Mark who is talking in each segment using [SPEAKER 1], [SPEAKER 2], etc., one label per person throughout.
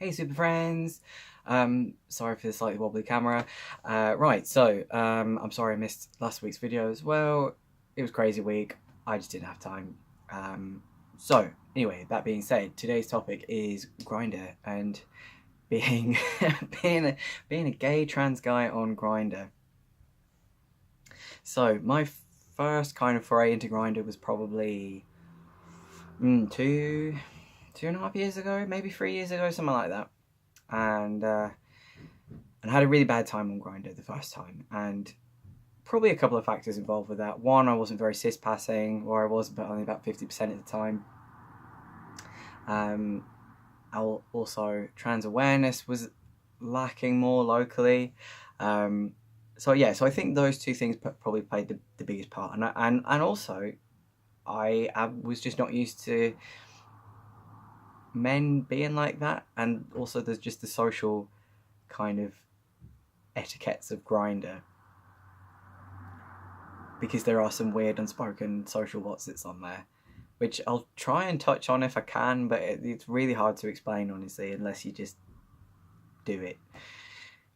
[SPEAKER 1] Hey super friends! Sorry for the slightly wobbly camera. Right, so I'm sorry I missed last week's video as well. It was a crazy week. I just didn't have time. So anyway, that being said, today's topic is Grindr and being being a gay trans guy on Grindr. So my first kind of foray into Grindr was probably two and a half years ago, maybe 3 years ago, something like that. And I had a really bad time on Grindr the first time, and probably a couple of factors involved with that. One, I wasn't very cis passing, or I was, but only about 50% at the time. Also, trans awareness was lacking more locally. So I think those two things probably played the biggest part, and also I was just not used to men being like that, and also there's just the social kind of etiquettes of Grindr, because there are some weird unspoken social whatsits on there, which I'll try and touch on if I can, but it's really hard to explain, honestly, unless you just do it.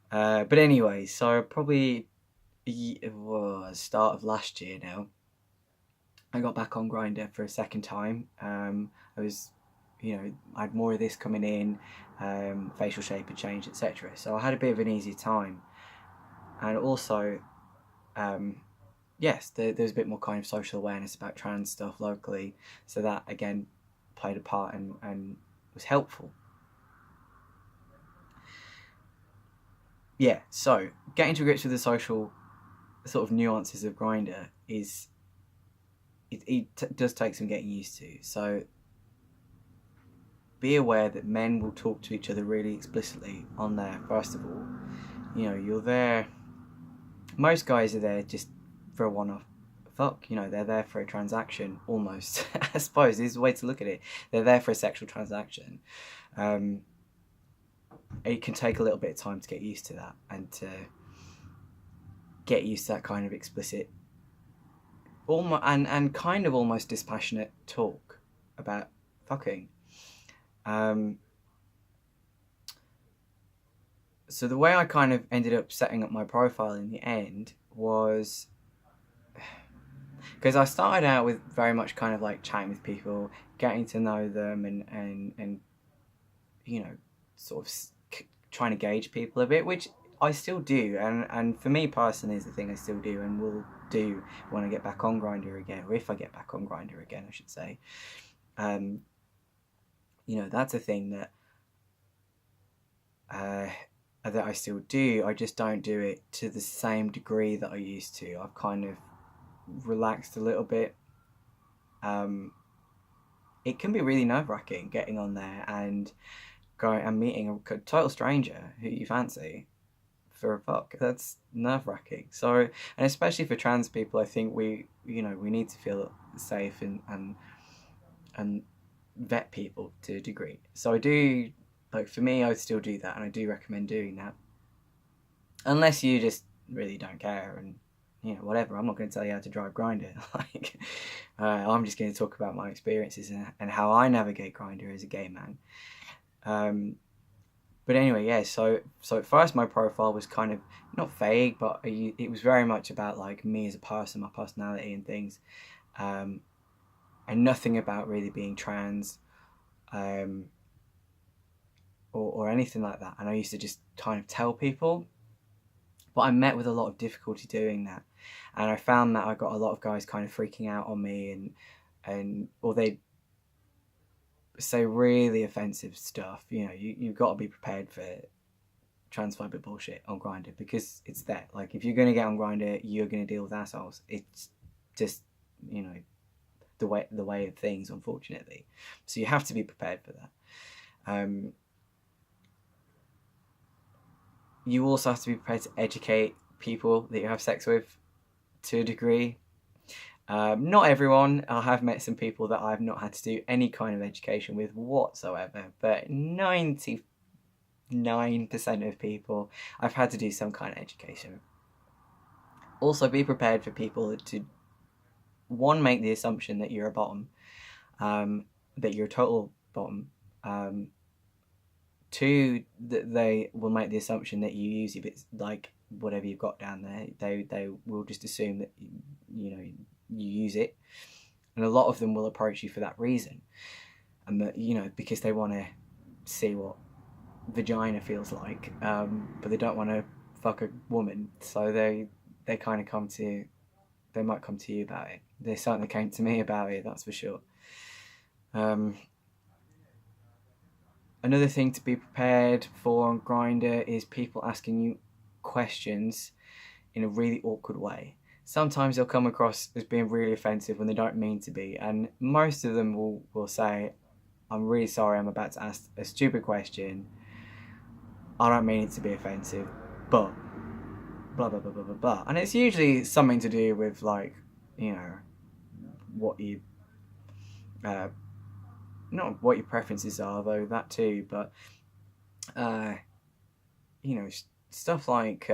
[SPEAKER 1] But anyway, so probably start of last year now, I got back on Grindr for a second time. I was, I had more of this coming in, facial shape had changed, etc. So I had a bit of an easier time. And also, yes, there's a bit more kind of social awareness about trans stuff locally. So that, again, played a part and was helpful. Yeah, so getting to grips with the social sort of nuances of Grindr does take some getting used to. So be aware that men will talk to each other really explicitly on there. First of all, you're there. Most guys are there just for a one-off fuck. They're there for a transaction, almost. I suppose is the way to look at it. They're there for a sexual transaction. It can take a little bit of time to get used to that, and to get used to that kind of explicit, and kind of almost dispassionate talk about fucking. So the way I kind of ended up setting up my profile in the end was, because I started out with very much kind of like chatting with people, getting to know them, and sort of trying to gauge people a bit, which I still do, and for me personally is the thing I still do and will do when I get back on Grindr again, or if I get back on Grindr again, I should say. That's a thing that I still do. I just don't do it to the same degree that I used to. I've kind of relaxed a little bit. It can be really nerve-wracking getting on there and going and meeting a total stranger who you fancy for a fuck. That's nerve-wracking. So, and especially for trans people, I think we need to feel safe and vet people to a degree. So I do, like, for me, I would still do that, and I do recommend doing that. Unless you just really don't care and, whatever. I'm not going to tell you how to drive Grindr. I'm just going to talk about my experiences and how I navigate Grindr as a gay man. But anyway, yeah, so at first my profile was kind of, not vague, but it was very much about, like, me as a person, my personality and things. And nothing about really being trans, or anything like that. And I used to just kind of tell people, but I met with a lot of difficulty doing that, and I found that I got a lot of guys kind of freaking out on me, or they'd say really offensive stuff. You've got to be prepared for transphobic bullshit on Grindr, because it's that. Like, if you're going to get on Grindr, you're going to deal with assholes. It's just, the way of things, unfortunately. So you have to be prepared for that. You also have to be prepared to educate people that you have sex with to a degree. Not everyone. I have met some people that I've not had to do any kind of education with whatsoever, but 99% of people I've had to do some kind of education. Also, be prepared for people to, one, make the assumption that you're a bottom, that you're a total bottom. Two, that they will make the assumption that you use it, like whatever you've got down there. They will just assume that you use it, and a lot of them will approach you for that reason, and that because they want to see what vagina feels like, but they don't want to fuck a woman, so they kind of they might come to you about it. They certainly came to me about it, that's for sure. Another thing to be prepared for on Grindr is people asking you questions in a really awkward way. Sometimes they'll come across as being really offensive when they don't mean to be, and most of them will say, I'm really sorry, I'm about to ask a stupid question. I don't mean it to be offensive, but blah blah blah blah blah blah. And it's usually something to do with, like, what you not what your preferences are, though, that too, but stuff like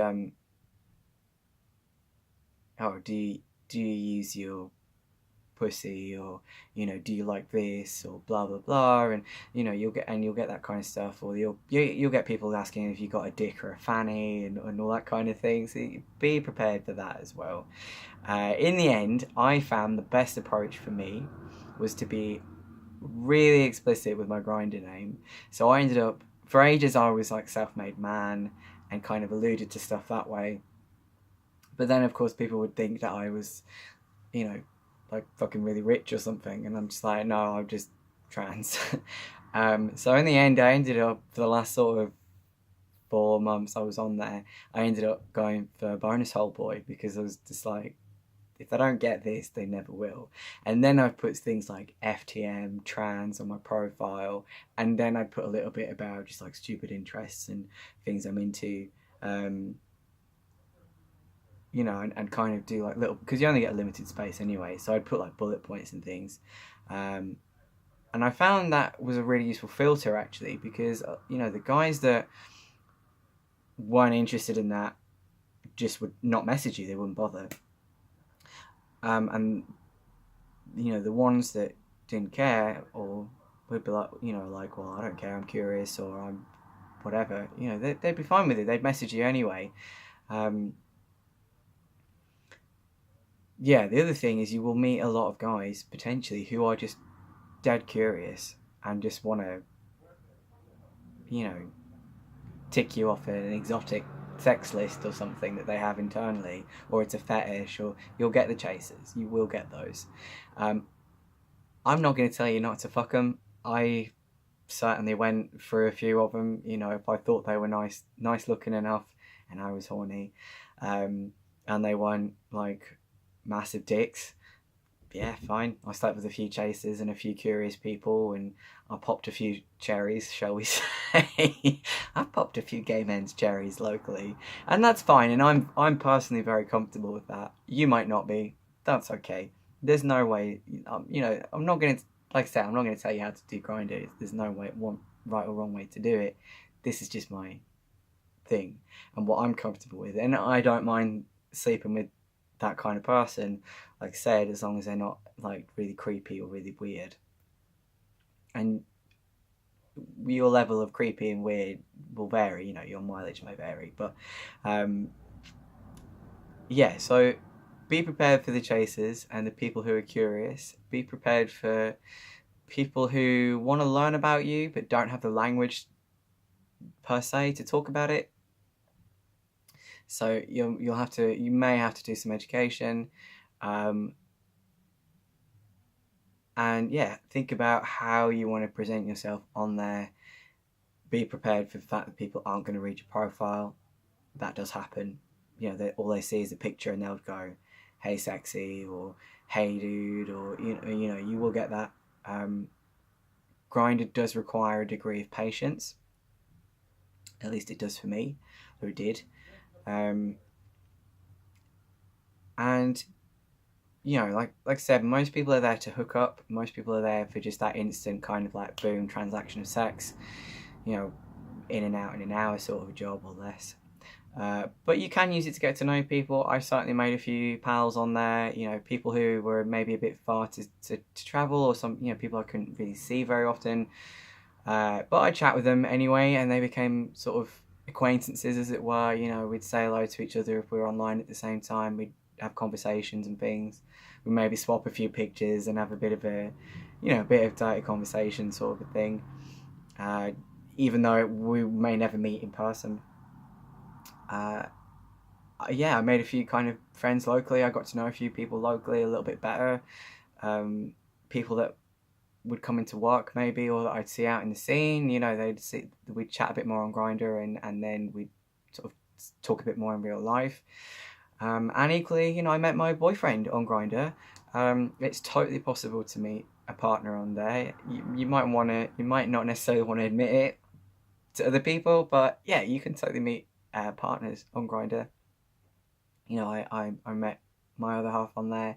[SPEAKER 1] do you use your pussy, or do you like this, or blah blah blah, and you'll get that kind of stuff, or you'll get people asking if you got a dick or a fanny, and all that kind of thing. So be prepared for that as well. In the end, I found the best approach for me was to be really explicit with my Grindr name. So I ended up, for ages I was like self-made man and kind of alluded to stuff that way, but then of course people would think that I was like fucking really rich or something, and I'm just like, no, I'm just trans. So in the end, I ended up, for the last sort of 4 months I was on there, I ended up going for bonus hole boy, because I was just like, if they don't get this, they never will. And then I put things like FTM, trans on my profile, and then I put a little bit about just like stupid interests and things I'm into, and kind of do like little, because you only get a limited space anyway, so I'd put like bullet points and things, and I found that was a really useful filter, actually, because the guys that weren't interested in that just would not message you, they wouldn't bother, and the ones that didn't care, or would be like, well, I don't care, I'm curious, or I'm whatever, they'd be fine with it, they'd message you anyway. Yeah, the other thing is, you will meet a lot of guys potentially who are just dead curious and just want to tick you off an exotic sex list or something that they have internally, or it's a fetish, or you'll get the chasers, you will get those. I'm not going to tell you not to fuck them. I certainly went for a few of them, if I thought they were nice looking enough and I was horny, and they weren't like massive dicks, yeah, fine. I slept with a few chasers and a few curious people, and I popped a few cherries, shall we say. I popped a few gay men's cherries locally, and that's fine, and I'm personally very comfortable with that. You might not be. That's okay. There's no way, I'm not going to, like I said, I'm not going to tell you how to do Grindr. There's no way, one right or wrong way to do it. This is just my thing and what I'm comfortable with, and I don't mind sleeping with that kind of person, like I said, as long as they're not like really creepy or really weird. And your level of creepy and weird will vary, your mileage may vary, but yeah, so be prepared for the chasers and the people who are curious. Be prepared for people who want to learn about you but don't have the language per se to talk about it. So you may have to do some education, and yeah, think about how you want to present yourself on there. Be prepared for the fact that people aren't going to read your profile. That does happen. All they see is a picture and they'll go, "Hey, sexy," or "Hey, dude," or you will get that. Grindr does require a degree of patience. At least it does for me, or it did. And like I said, most people are there to hook up. Most people are there for just that instant kind of like boom transaction of sex, in and out in an hour sort of a job or less. But you can use it to get to know people. I certainly made a few pals on there, people who were maybe a bit far to travel, or some people I couldn't really see very often. But I chat with them anyway, and they became sort of acquaintances, as it were. You know, we'd say hello to each other if we were online at the same time. We'd have conversations and things. We'd maybe swap a few pictures and have a bit of a bit of dirty conversation sort of a thing. Uh, Even though we may never meet in person. Uh, yeah, I made a few kind of friends locally. I got to know a few people locally a little bit better. People that would come into work maybe, or that I'd see out in the scene. You know, we'd chat a bit more on Grindr, and then we'd sort of talk a bit more in real life. And equally, you know, I met my boyfriend on Grindr. It's totally possible to meet a partner on there. You might not necessarily want to admit it to other people, but yeah, you can totally meet partners on Grindr. You know, I met my other half on there,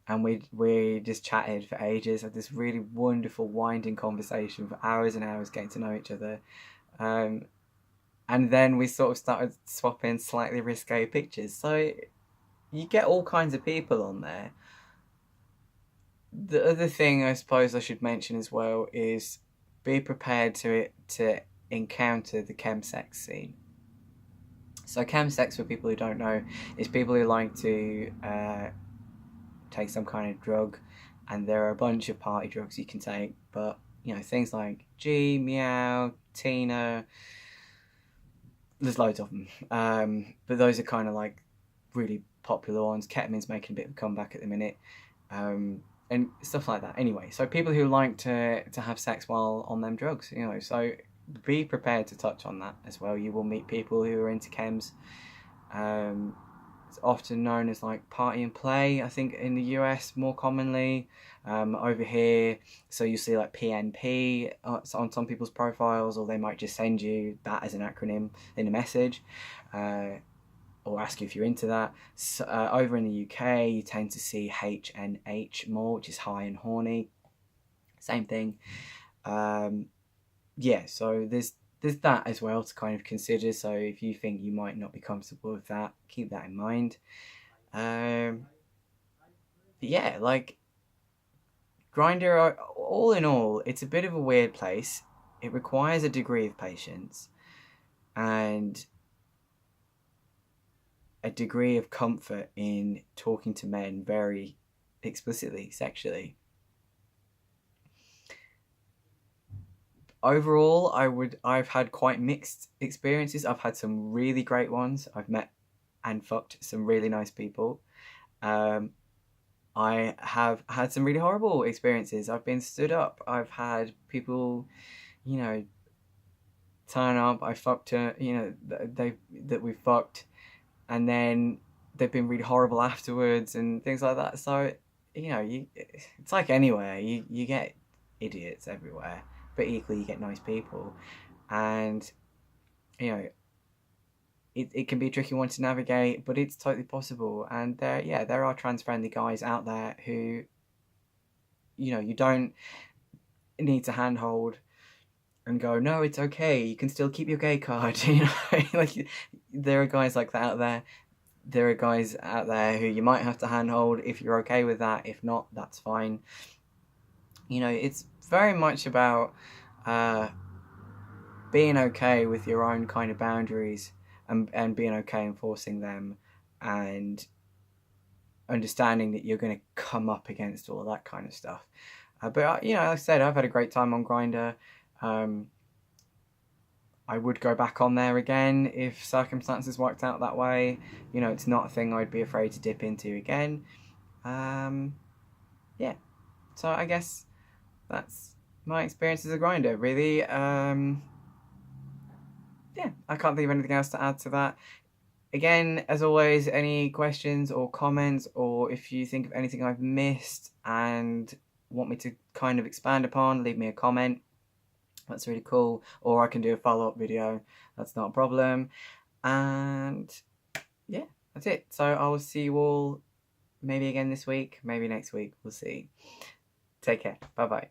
[SPEAKER 1] and we just chatted for ages, had this really wonderful winding conversation for hours and hours, getting to know each other. Um, and then we sort of started swapping slightly risque pictures. So you get all kinds of people on there. The other thing I suppose I should mention as well is be prepared to encounter the chemsex scene. So chemsex, for people who don't know, is people who like to take some kind of drug, and there are a bunch of party drugs you can take, but you know, things like G, Meow, Tina, there's loads of them. But those are kind of like really popular ones. Ketamine's making a bit of a comeback at the minute. And stuff like that. Anyway, so people who like to have sex while on them drugs, you know, so be prepared to touch on that as well. You will meet people who are into chems. It's often known as like party and play, I think, in the US more commonly. Over here, so you see like PNP on some people's profiles, or they might just send you that as an acronym in a message, or ask you if you're into that. So, over in the UK, you tend to see HNH more, which is high and horny. Same thing. Yeah, so there's that as well to kind of consider. So if you think you might not be comfortable with that, keep that in mind. Yeah, like Grindr, all in all, it's a bit of a weird place. It requires a degree of patience and a degree of comfort in talking to men very explicitly sexually. Overall, I've had quite mixed experiences. I've had some really great ones. I've met and fucked some really nice people. Um, I have had some really horrible experiences. I've been stood up. I've had people, you know, turn up. I fucked her, you know, that we fucked, and then they've been really horrible afterwards and things like that. So, you know, it's like anywhere. You get idiots everywhere, but equally you get nice people, and you know, it can be a tricky one to navigate, but it's totally possible. And there are trans friendly guys out there who, you know, you don't need to handhold and go, no, it's okay, you can still keep your gay card. You know, like there are guys like that out there. There are guys out there who you might have to handhold if you're okay with that. If not, that's fine. You know, it's very much about being okay with your own kind of boundaries, and being okay enforcing them, and understanding that you're going to come up against all that kind of stuff. But you know, like I said, I've had a great time on Grindr. I would go back on there again if circumstances worked out that way. You know, it's not a thing I'd be afraid to dip into again. Yeah. So I guess that's my experience as a Grindr, really. Yeah, I can't think of anything else to add to that. Again, as always, any questions or comments, or if you think of anything I've missed and want me to kind of expand upon, leave me a comment. That's really cool. Or I can do a follow-up video. That's not a problem. And yeah, that's it. So I will see you all maybe again this week, maybe next week. We'll see. Take care. Bye-bye.